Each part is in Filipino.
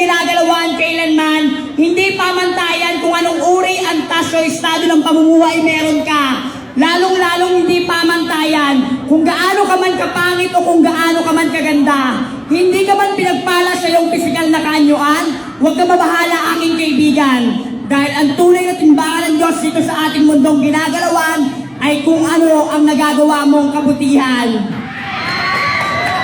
ginagalawan kailanman, hindi pamantayan kung anong uri, antas o estado ng pamumuhay meron ka. Lalong-lalong hindi pamantayan kung gaano ka man kapangit o kung gaano ka man kaganda. Hindi ka man pinagpala sa iyong pisikal na kaanyuan, huwag ka mabahala aking kaibigan. Dahil ang tunay na timbangan ng Diyos dito sa ating mundong ginagalawan ay kung ano ang nagagawa mong kabutihan.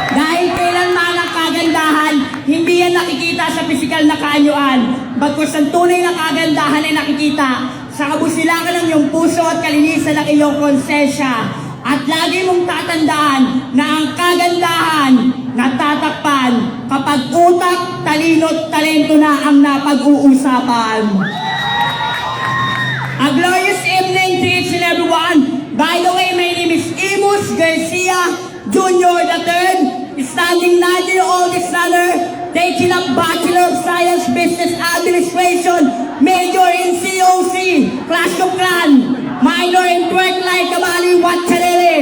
Dahil kailanman ang kagandahan, hindi yan nakikita sa pisikal na kaanyuan. Bagkus ang tunay na kagandahan ay nakikita sa kabusilangan ng iyong puso at kalinisan ng iyong konsensya. At lagi mong tatandaan na ang kagandahan natatakpan kapag utak, talino at talento na ang napag-uusapan. A glorious evening to each and everyone. By the way, my name is Imus Garcia Jr. III. Standing 9-year-old honor, taking up Bachelor of Science Business Administration, major in COC, Clash of Clan, minor in Twerk Like Kamali Watcharele.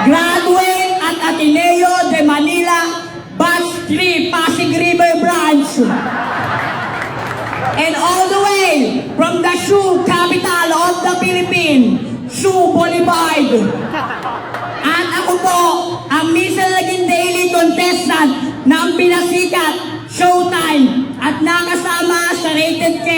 Graduate at Ateneo de Manila, Batch 3, Pasig River Branch. And all the way from the shoe capital of the Philippines, Shoe Boulevard. At ako po, ang minsan naging daily contestant ng pinasikat Showtime at nakasama sa Rated K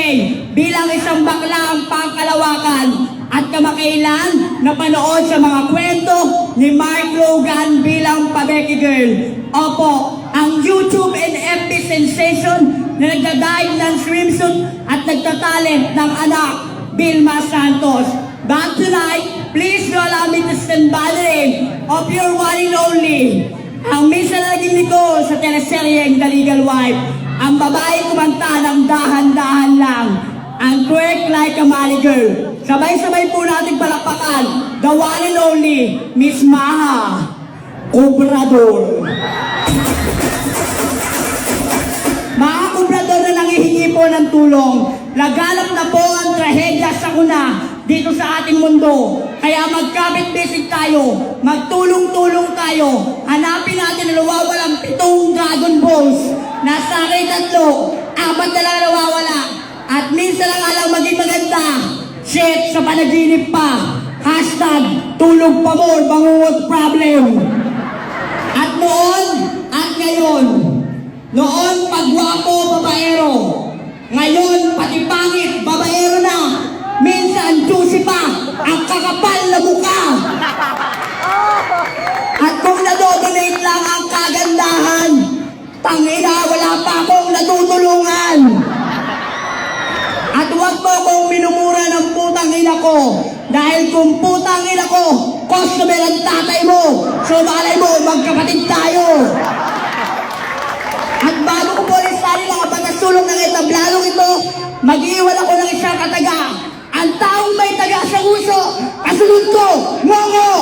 bilang isang bakla ang pangkalawakan at kamakailan napanood sa mga kwento ni Mark Logan bilang Pabeki Girl. Opo, ang YouTube and FB sensation na nagdadive ng swimsuit at nagtatalent ng anak, Vilma Santos. But tonight, please do allow me to stand by the name of your one and only, ang minsan naging niko sa teleseryeng The Legal Wife, ang babae kumanta ng dahan-dahan lang, ang Twerk Like a Mali Girl. Sabay-sabay po natin palakpakan, the one and only, Miss Maha Obrador. Mga Obrador na nangihingi po ng tulong, laganap na po ang trahedya sa kuna dito sa ating mundo. Kaya magkapit-bisig tayo, magtulong-tulong tayo, hanapin natin na nawawalang 7 Dragon Balls. Nasa akin 3, 4 na lang nawawala. At minsan lang alang maging maganda, shit sa panaginip pa. Hashtag, tulog pa more, bangungot problem. At noon, at ngayon, noon pagwapo, babaero. Ngayon, pati pangit, babaero na. Minsan, juicy pa, ang kakapal na mukha. At kung nadodonate lang ang kagandahan, tangina, wala pa akong natutulungan. At huwag mo akong minumura ng putang ina ko. Dahil kung putang ina ko, customer ang tatay mo. So malay mo, magkapatid tayo. At bago ko po rin sali mga pagkasulong ng etablalong ito, mag-iwan ako ng isang kataga. Ang taong may taga sa uso, kasunod ko, ngongo!